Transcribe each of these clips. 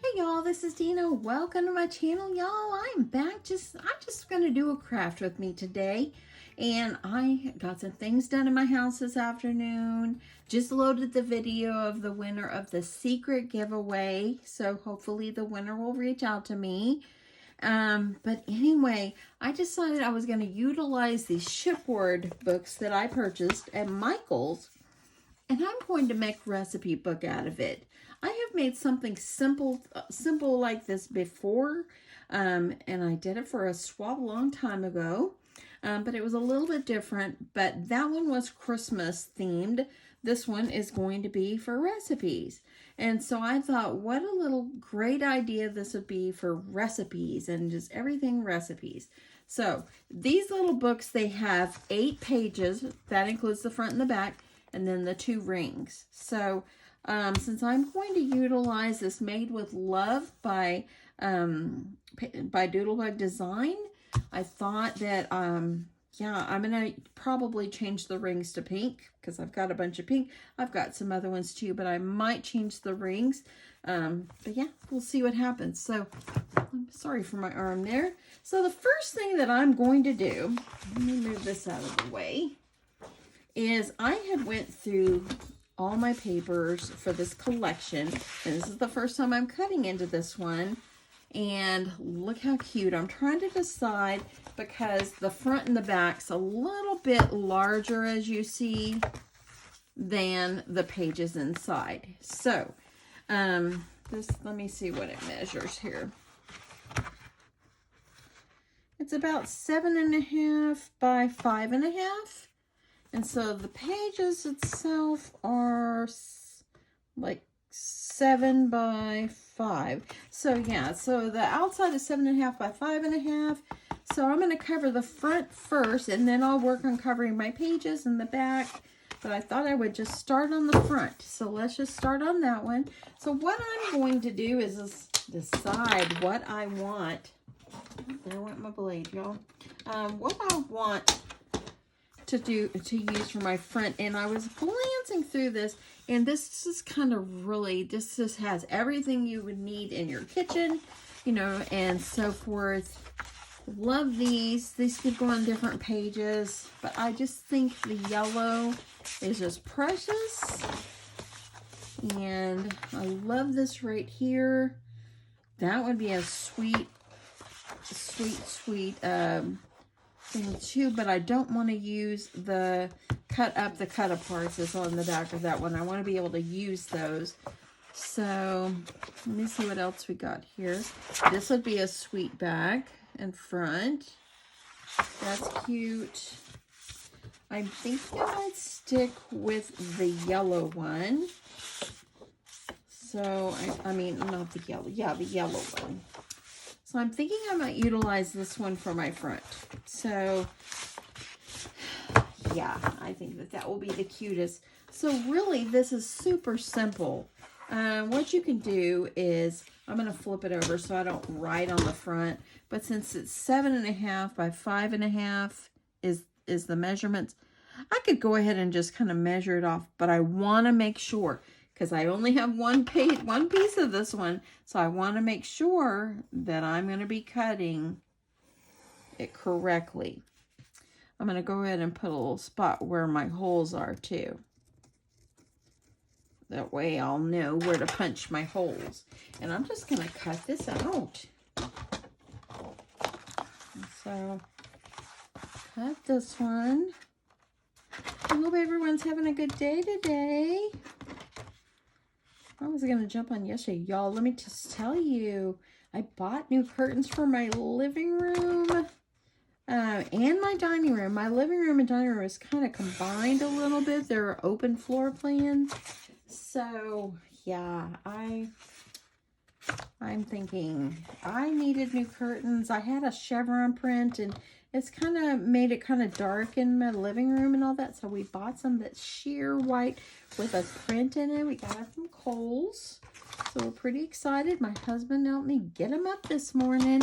Hey y'all, this is Dina. Welcome to my channel, y'all. I'm back. I'm just gonna do a craft with me today. And I got some things done in my house this afternoon. Just loaded the video of the winner of the secret giveaway. So hopefully the winner will reach out to me. But anyway, I decided I was gonna utilize these chipboard books that I purchased at Michael's. And I'm going to make a recipe book out of it. I have made something simple like this before, and I did it for a swap a long time ago, but it was a little bit different. But that one was Christmas themed. This one is going to be for recipes. And so I thought, what a little great idea this would be for recipes and just everything recipes. So these little books, they have 8 pages. That includes the front and the back, and then the 2 rings. So since I'm going to utilize this Made with Love by Doodlebug Design, I thought that yeah, I'm gonna probably change the rings to pink because I've got a bunch of pink. I've got some other ones too, but I might change the rings. But yeah, we'll see what happens. So I'm sorry for my arm there. So the first thing that I'm going to do, let me move this out of the way, is I had went through all my papers for this collection, and this is the first time I'm cutting into this one. And look how cute. I'm trying to decide because the front and the back's a little bit larger, as you see, than the pages inside. So let me see what it measures here. It's about 7.5 by 5.5. And so the pages itself are like 7 by 5. So yeah, so the outside is 7.5 by 5.5. So I'm going to cover the front first, and then I'll work on covering my pages in the back. But I thought I would just start on the front. So let's just start on that one. So what I'm going to do is decide what I want. There went my blade, y'all. What I want to use for my front, and I was glancing through this, and this is kind of really, this just has everything you would need in your kitchen, you know, and so forth. Love these. These could go on different pages, but I just think the yellow is just precious, and I love this right here. That would be a sweet thing too, but I don't want to use the cut aparts is on the back of that one. I want to be able to use those. So let me see what else we got here. This would be a sweet back and front. That's cute. I'm thinking I might stick with the yellow one. So I mean, not the yellow. Yeah, the yellow one. So I'm thinking I might utilize this one for my front. So yeah, I think that will be the cutest. So really, this is super simple. What you can do is, I'm going to flip it over so I don't write on the front. But since it's 7.5 by 5.5 is the measurements, I could go ahead and just kind of measure it off. But I want to make sure, because I only have one piece of this one, so I want to make sure that I'm going to be cutting it correctly. I'm going to go ahead and put a little spot where my holes are too. That way I'll know where to punch my holes. And I'm just going to cut this out. So, cut this one. I hope everyone's having a good day today. I was going to jump on yesterday. Y'all, let me just tell you, I bought new curtains for my living room and my dining room. My living room and dining room is kind of combined a little bit. They're open floor plans. So, yeah, I'm thinking I needed new curtains. I had a chevron print, and it's kind of made it kind of dark in my living room and all that. So we bought some that's sheer white with a print in it. We got it from Kohl's. So we're pretty excited. My husband helped me get them up this morning.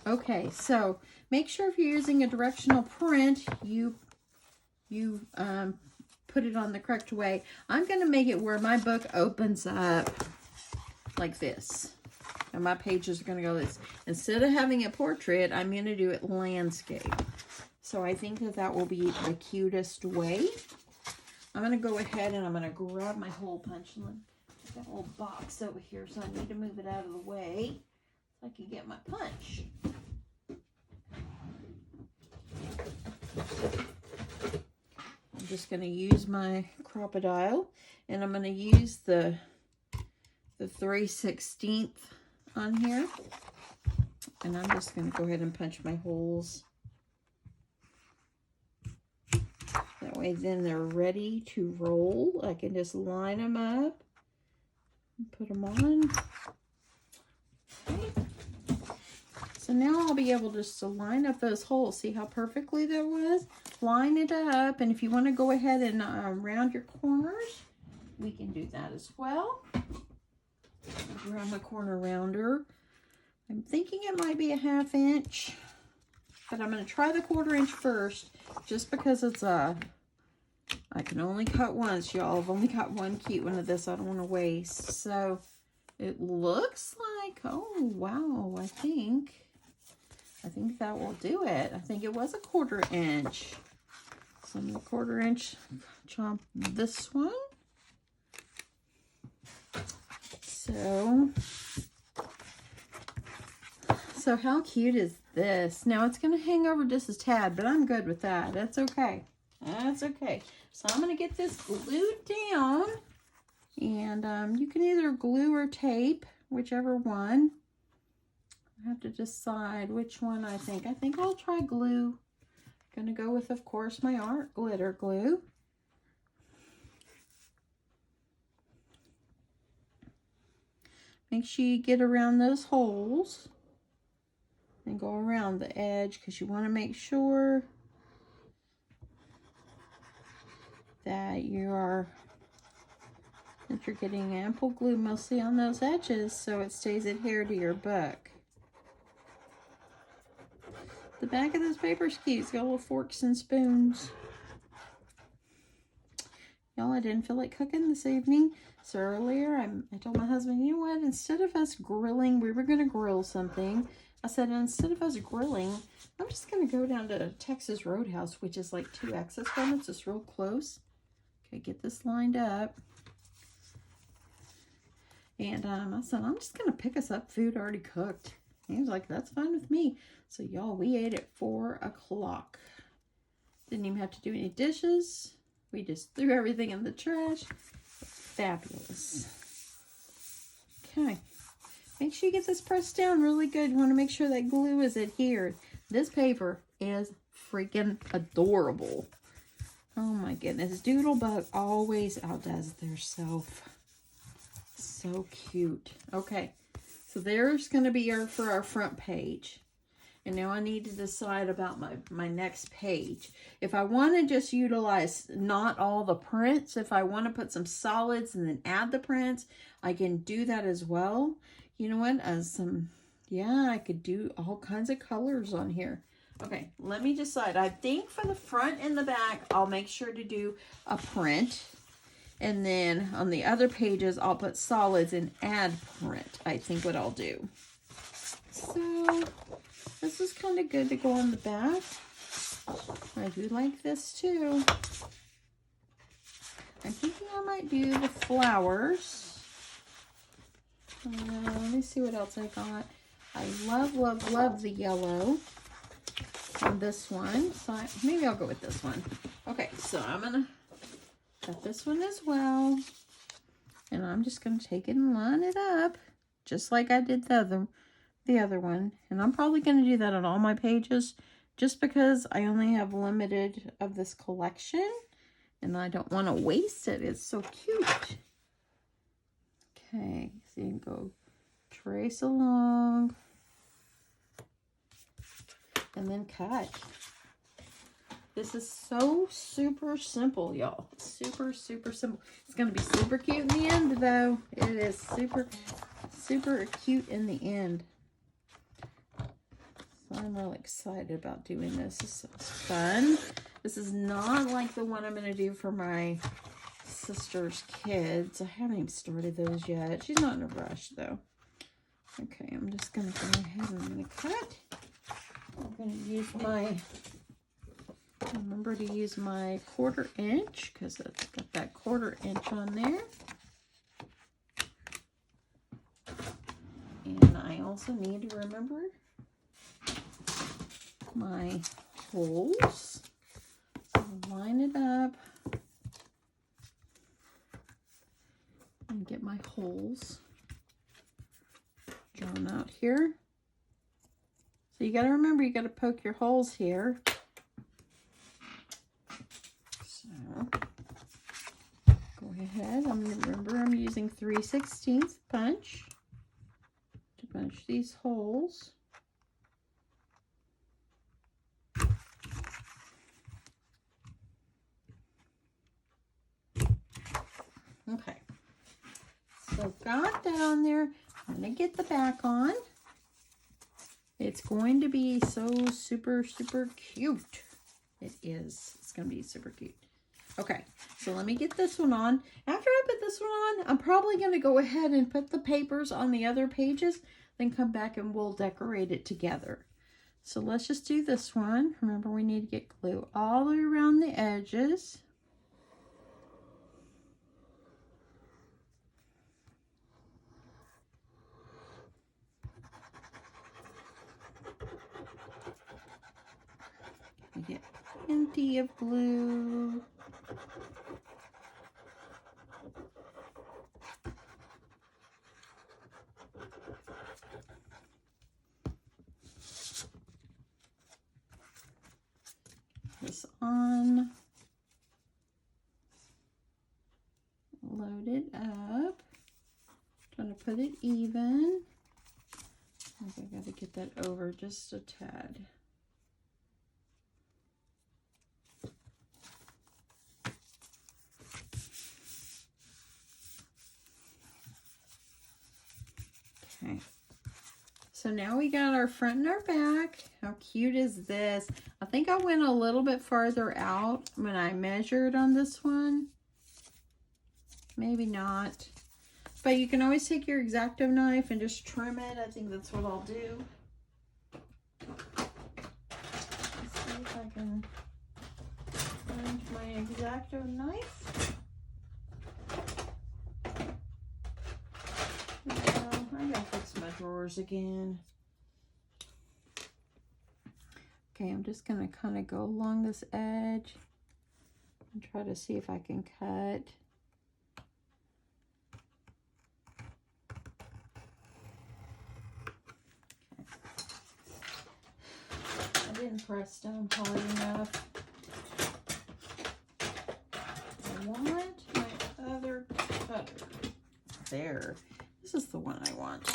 Okay, so make sure if you're using a directional print, you put it on the correct way. I'm going to make it where my book opens up like this. And my pages are going to go this. Instead of having a portrait, I'm going to do it landscape. So I think that that will be the cutest way. I'm going to go ahead and I'm going to grab my hole punch. I've got a little box over here, so I need to move it out of the way so I can get my punch. I'm just going to use my Crop-A-Dile, and I'm going to use the 3/16 on here. And I'm just going to go ahead and punch my holes. That way then they're ready to roll. I can just line them up and put them on. Okay. So now I'll be able just to line up those holes. See how perfectly that was? Line it up. And if you want to go ahead and round your corners, we can do that as well. Around my corner rounder. I'm thinking it might be a 1/2 inch. But I'm going to try the 1/4 inch first, just because it's I can only cut once, y'all. I've only got one cute one of this I don't want to waste. So it looks like, oh wow, I think that will do it. I think it was a 1/4 inch. So I'm going to 1/4 inch chomp this one. So how cute is this? Now it's going to hang over just a tad, but I'm good with that. That's okay. That's okay. So I'm going to get this glued down. And you can either glue or tape, whichever one. I have to decide which one I think. I think I'll try glue. Going to go with, of course, my Art Glitter Glue. Make sure you get around those holes. And go around the edge, because you want to make sure that you're getting ample glue mostly on those edges so it stays adhered to your book. The back of this paper's cute. It's got little forks and spoons. Y'all, I didn't feel like cooking this evening. So earlier I told my husband, you know what, instead of us grilling, we were going to grill something. I said, instead of us grilling, I'm just going to go down to Texas Roadhouse, which is like 2 access points. It's real close. Okay, get this lined up. And I said, I'm just going to pick us up food already cooked. And he was like, that's fine with me. So, y'all, we ate at 4 o'clock. Didn't even have to do any dishes. We just threw everything in the trash. Fabulous. Okay. Make sure you get this pressed down really good. You want to make sure that glue is adhered. This paper is freaking adorable. Oh my goodness. Doodlebug always outdoes theirself. So cute. Okay. So there's going to be for our front page. And now I need to decide about my next page. If I want to just utilize not all the prints, if I want to put some solids and then add the prints, I can do that as well. You know what? Yeah, I could do all kinds of colors on here. Okay, let me decide. I think for the front and the back, I'll make sure to do a print. And then on the other pages, I'll put solids and add print. I think what I'll do. So this is kind of good to go on the back. I do like this too. I'm thinking I might do the flowers. Let me see what else I got. I love, love, love the yellow on this one. So maybe I'll go with this one. Okay, so I'm going to cut this one as well. And I'm just going to take it and line it up. Just like I did the other one. And I'm probably going to do that on all my pages. Just because I only have limited of this collection. And I don't want to waste it. It's so cute. Okay, so you can go trace along and then cut. This is so super simple, y'all. Super, super simple. It's going to be super cute in the end, though. It is super, super cute in the end. So I'm really excited about doing this. This is fun. This is not like the one I'm going to do for my sister's kids. I haven't even started those yet. She's not in a rush, though. Okay, I'm just going to go ahead and I'm going to cut. I'm going to use my, remember to use my 1/4 inch because I've got that 1/4 inch on there. And I also need to remember my holes. So line it up and get my holes drawn out here. So you got to remember, you got to poke your holes here. So go ahead. Remember I'm using 3/16 punch to punch these holes. Okay, so got that on there. I'm going to get the back on. It's going to be so super, super cute. It is. It's going to be super cute. Okay, so let me get this one on. After I put this one on, I'm probably going to go ahead and put the papers on the other pages, then come back and we'll decorate it together. So let's just do this one. Remember, we need to get glue all the way around the edges. Get plenty of glue. This on. Load it up. Trying to put it even. I think I got to get that over just a tad. Okay, so now we got our front and our back. How cute is this? I think I went a little bit farther out when I measured on this one. Maybe not. But you can always take your X-Acto knife and just trim it. I think that's what I'll do. Let's see if I can find my X-Acto knife. I gotta fix my drawers again. Okay, I'm just gonna kind of go along this edge and try to see if I can cut. I didn't press down hard enough. I want my other cutter. There. This is the one I want.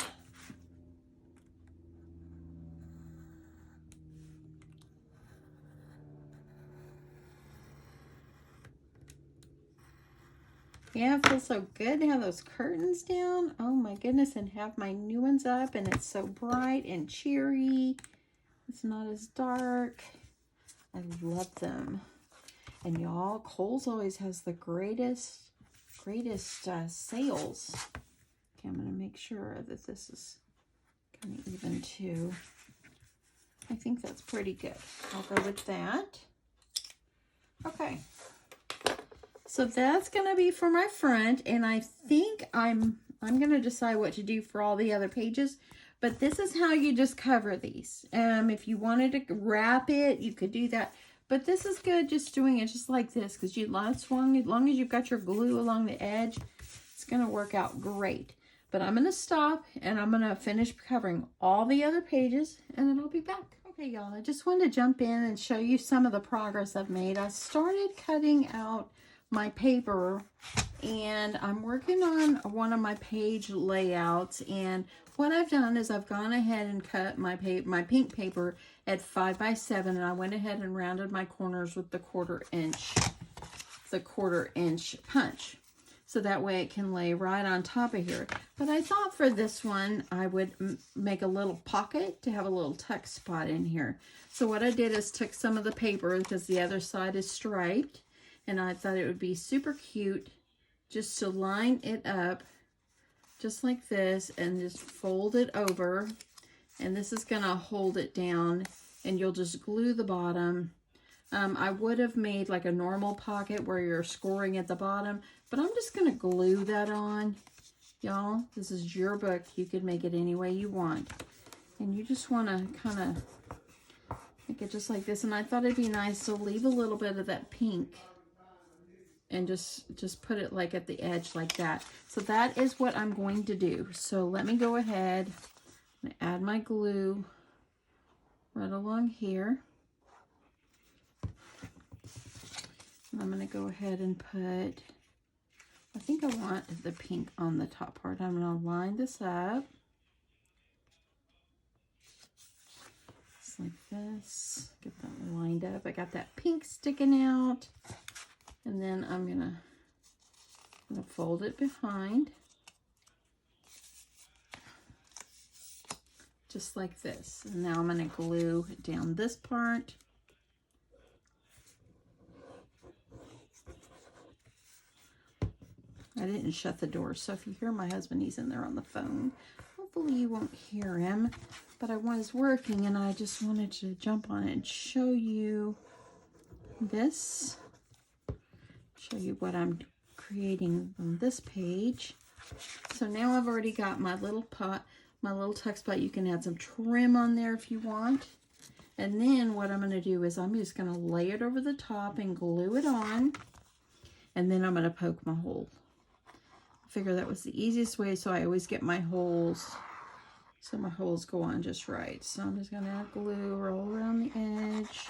Yeah, it feels so good to have those curtains down. Oh my goodness, and have my new ones up, and it's so bright and cheery. It's not as dark. I love them. And y'all, Kohl's always has the greatest sales. Okay, I'm gonna make sure that this is kind of even too. I think that's pretty good. I'll go with that. Okay. So that's gonna be for my front, and I think I'm gonna decide what to do for all the other pages. But this is how you just cover these. If you wanted to wrap it, you could do that. But this is good just doing it just like this, because as long as you've got your glue along the edge, it's gonna work out great. But I'm gonna stop and I'm gonna finish covering all the other pages, and then I'll be back. Okay, y'all, I just wanted to jump in and show you some of the progress I've made. I started cutting out my paper, and I'm working on one of my page layouts, and what I've done is I've gone ahead and cut my pink paper at 5 by 7, and I went ahead and rounded my corners with the 1/4 inch punch, so that way it can lay right on top of here. But I thought for this one I would make a little pocket to have a little tuck spot in here. So what I did is took some of the paper, because the other side is striped, and I thought it would be super cute just to line it up just like this, and just fold it over. And this is gonna hold it down, and you'll just glue the bottom. I would have made like a normal pocket where you're scoring at the bottom, but I'm just gonna glue that on. Y'all, this is your book. You could make it any way you want. And you just wanna kind of make it just like this. And I thought it'd be nice to leave a little bit of that pink and just put it like at the edge like that. So that is what I'm going to do. So let me go ahead and add my glue right along here. And I'm going to go ahead and put, I think I want the pink on the top part. I'm going to line this up. Just like this. Get that lined up. I got that pink sticking out. And then I'm going to fold it behind. Just like this. And now I'm going to glue down this part. I didn't shut the door, so if you hear my husband, he's in there on the phone. Hopefully you won't hear him, but I was working and I just wanted to jump on it and show you this. Show you what I'm creating on this page. So now I've already got my little pot, my little tuck spot. You can add some trim on there if you want. And then what I'm going to do is I'm just going to lay it over the top and glue it on. And then I'm going to poke my hole. I figure that was the easiest way, so I always get my holes, so my holes go on just right. So I'm just going to add glue, roll around the edge.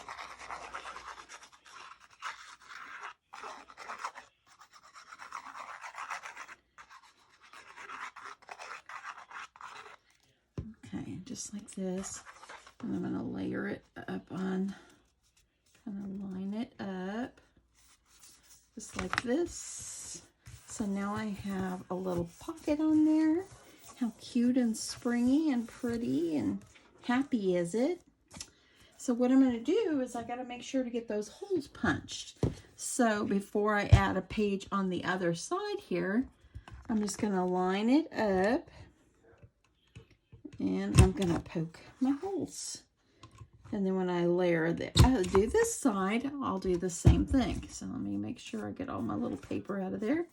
Okay, just like this. And I'm going to layer it up on, kind of line it up, just like this. So now I have a little pocket on there. How cute and springy and pretty and happy is it? So what I'm going to do is I got to make sure to get those holes punched. So before I add a page on the other side here, I'm just going to line it up and I'm going to poke my holes. And then when I layer do this side, I'll do the same thing. So let me make sure I get all my little paper out of there.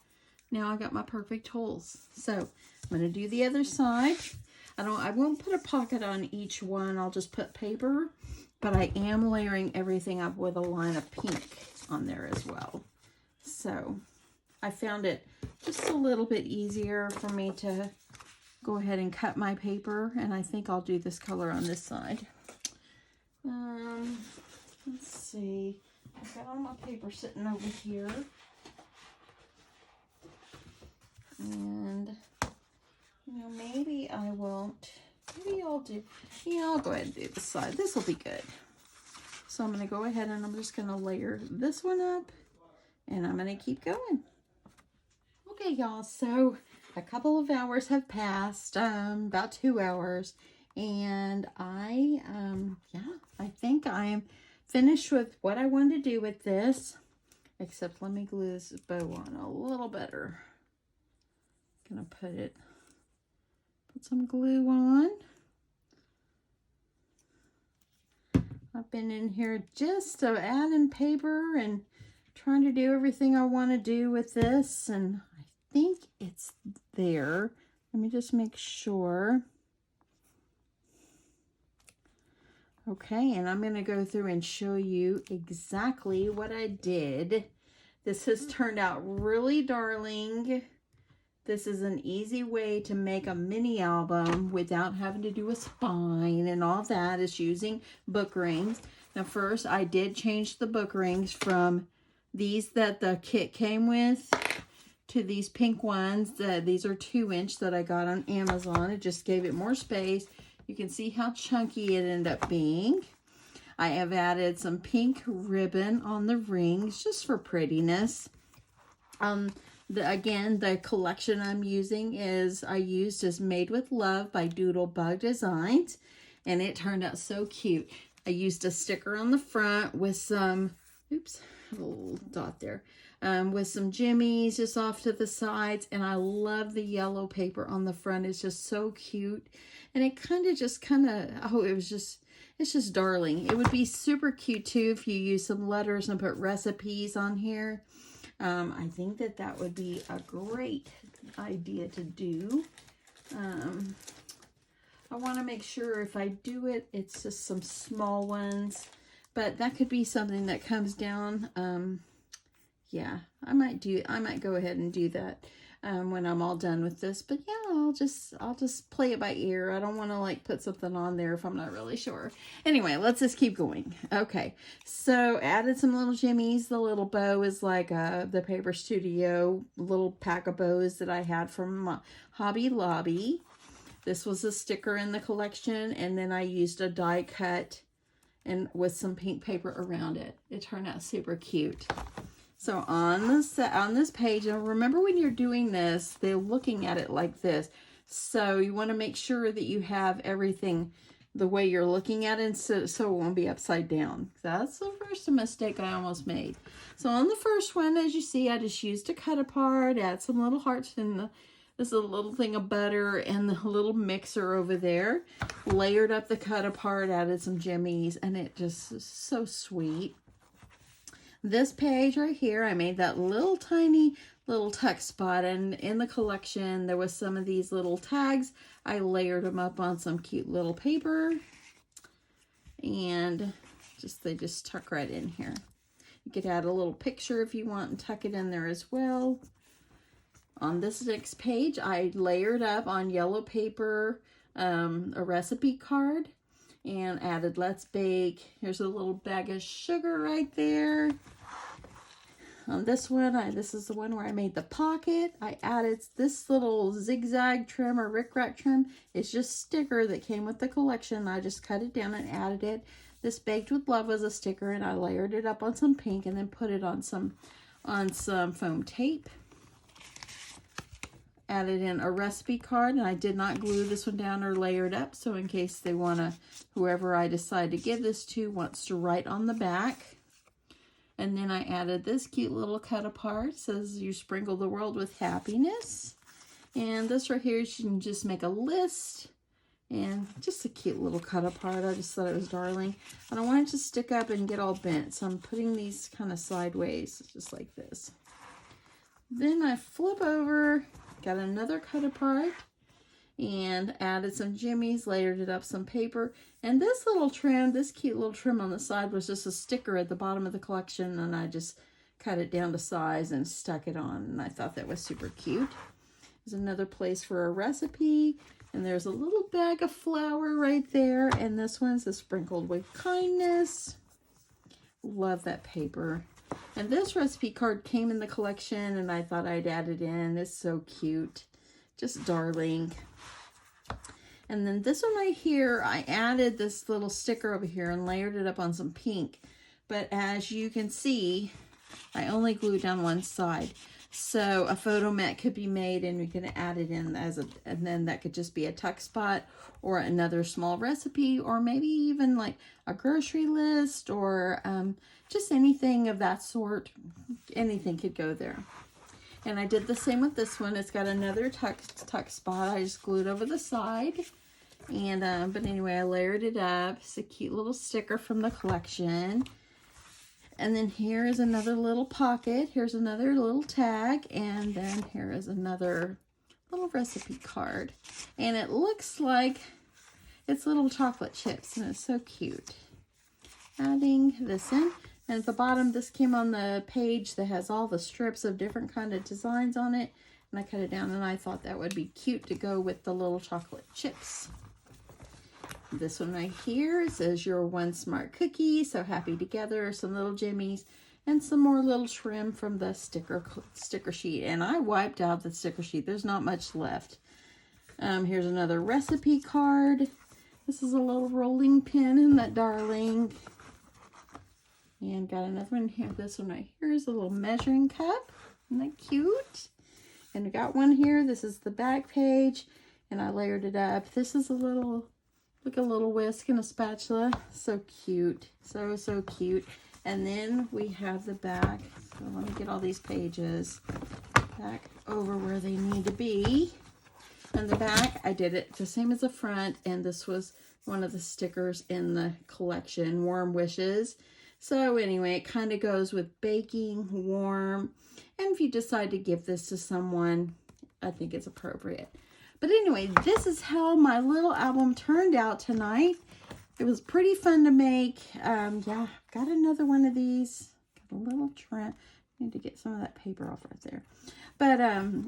Now I got my perfect holes. So I'm going to do the other side. I won't put a pocket on each one. I'll just put paper, but I am layering everything up with a line of pink on there as well. So I found it just a little bit easier for me to go ahead and cut my paper, and I think I'll do this color on this side. Let's see. I've got all my paper sitting over here. And, you know, maybe I won't, maybe I'll do, yeah, I'll go ahead and do this side. This will be good. So I'm going to go ahead and I'm just going to layer this one up and I'm going to keep going. Okay, y'all, so a couple of hours have passed, about 2 hours, and I think I am finished with what I wanted to do with this, except let me glue this bow on a little better. Gonna put some glue on. I've been in here just adding paper and trying to do everything I want to do with this, and I think it's there. Let me just make sure. Okay, and I'm gonna go through and show you exactly what I did. This has turned out really darling. This is an easy way to make a mini album without having to do a spine and all that. It's using book rings. Now first, I did change the book rings from these that the kit came with to these pink ones. These are 2-inch that I got on Amazon. It just gave it more space. You can see how chunky it ended up being. I have added some pink ribbon on the rings just for prettiness. Again, the collection I'm using is Made with Love by Doodlebug Designs, and it turned out so cute. I used a sticker on the front with some Oops, a little dot there. With some jimmies just off to the sides. And I love the yellow paper on the front. It's just so cute. And it oh, it's just darling. It would be super cute too if you use some letters and put recipes on here. I think that would be a great idea to do. I want to make sure if I do it, it's just some small ones. But that could be something that comes down. Yeah, I might go ahead and do that when I'm all done with this. But yeah, I'll just play it by ear. I don't want to like put something on there if I'm not really sure. Anyway, let's just keep going. Okay, so added some little jimmies. The little bow is like the Paper Studio little pack of bows that I had from Hobby Lobby. This was a sticker in the collection, and then I used a die cut and with some pink paper around it. It turned out super cute. So on this page, and remember when you're doing this, they're looking at it like this. So you want to make sure that you have everything the way you're looking at it, so it won't be upside down. That's the first mistake I almost made. So on the first one, as you see, I just used a cut apart, add some little hearts in this is a little thing of butter and the little mixer over there. Layered up the cut apart, added some jimmies, and it just is so sweet. This page right here, I made that little tiny little tuck spot, and in the collection there was some of these little tags. I layered them up on some cute little paper, and they just tuck right in here. You could add a little picture if you want and tuck it in there as well. On this next page, I layered up on yellow paper a recipe card and added Let's Bake. Here's a little bag of sugar right there. On this one, this is the one where I made the pocket. I added this little zigzag trim or rickrack trim. It's just sticker that came with the collection. I just cut it down and added it. This Baked with Love was a sticker, and I layered it up on some pink and then put it on some foam tape. Added in a recipe card, and I did not glue this one down or layer it up, so in case they want to, whoever I decide to give this to wants to write on the back. And then I added this cute little cut apart. It says you sprinkle the world with happiness. And this right here, you can just make a list, and just a cute little cut apart. I just thought it was darling. I don't want it to stick up and get all bent, so I'm putting these kind of sideways, just like this. Then I flip over, got another cut apart, and added some jimmies, layered it up some paper. And this little trim, this cute little trim on the side was just a sticker at the bottom of the collection, and I just cut it down to size and stuck it on, and I thought that was super cute. There's another place for a recipe, and there's a little bag of flour right there, and this one's Sprinkled with Kindness. Love that paper. And this recipe card came in the collection, and I thought I'd add it in. It's so cute. Just darling. And then this one right here, I added this little sticker over here and layered it up on some pink. But as you can see, I only glued down one side. So a photo mat could be made, and we can add it in and then that could just be a tuck spot or another small recipe, or maybe even like a grocery list, or just anything of that sort. Anything could go there. And I did the same with this one. It's got another tuck spot. I just glued over the side. And but anyway, I layered it up. It's a cute little sticker from the collection. And then here is another little pocket. Here's another little tag. And then here is another little recipe card. And it looks like it's little chocolate chips, and it's so cute. Adding this in. And at the bottom, this came on the page that has all the strips of different kind of designs on it. And I cut it down, and I thought that would be cute to go with the little chocolate chips. This one right here, it says You're One Smart Cookie, So Happy Together, some little jimmies, and some more little trim from the sticker sheet. And I wiped out the sticker sheet. There's not much left. Here's another recipe card. This is a little rolling pin, isn't that darling? And got another one here. This one right here is a little measuring cup. Isn't that cute? And we got one here. This is the back page, and I layered it up. This is a little whisk and a spatula. So cute. So cute. And then we have the back. So let me get all these pages back over where they need to be. And the back, I did it the same as the front, and this was one of the stickers in the collection, Warm Wishes. So anyway, it kind of goes with baking, warm, and if you decide to give this to someone, I think it's appropriate. But anyway, this is how my little album turned out tonight. It was pretty fun to make. Yeah, got another one of these. Got a little trim. Need to get some of that paper off right there. But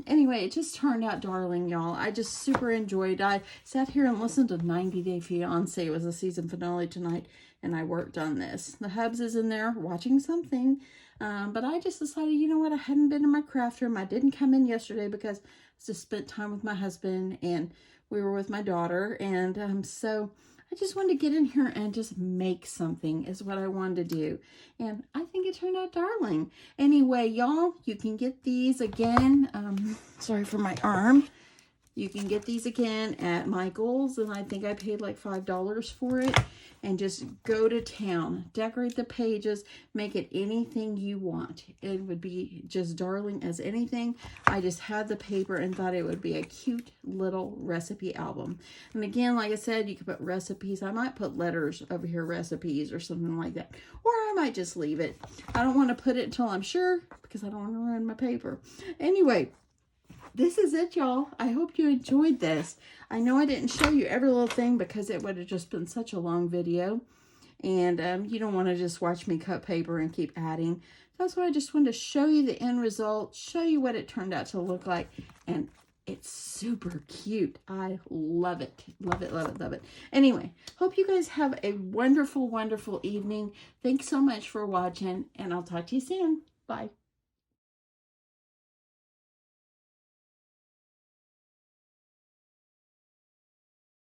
anyway, it just turned out darling, y'all. I just super enjoyed. I sat here and listened to 90 Day Fiancé. It was the season finale tonight, and I worked on this. The hubs is in there watching something. But I just decided, you know what? I hadn't been in my craft room. I didn't come in yesterday because I just spent time with my husband, and we were with my daughter. And so I just wanted to get in here and just make something is what I wanted to do. And I think it turned out darling. Anyway, y'all, you can get these again. Sorry for my arm. You can get these again at Michael's, and I think I paid like $5 for it. And just go to town. Decorate the pages. Make it anything you want. It would be just darling as anything. I just had the paper and thought it would be a cute little recipe album. And again, like I said, you could put recipes. I might put letters over here, recipes or something like that. Or I might just leave it. I don't want to put it until I'm sure because I don't want to ruin my paper. Anyway, this is it, y'all. I hope you enjoyed this. I know I didn't show you every little thing because it would have just been such a long video. And you don't want to just watch me cut paper and keep adding. That's why I just wanted to show you the end result, show you what it turned out to look like. And it's super cute. I love it. Love it, love it, love it. Anyway, hope you guys have a wonderful, wonderful evening. Thanks so much for watching, and I'll talk to you soon. Bye.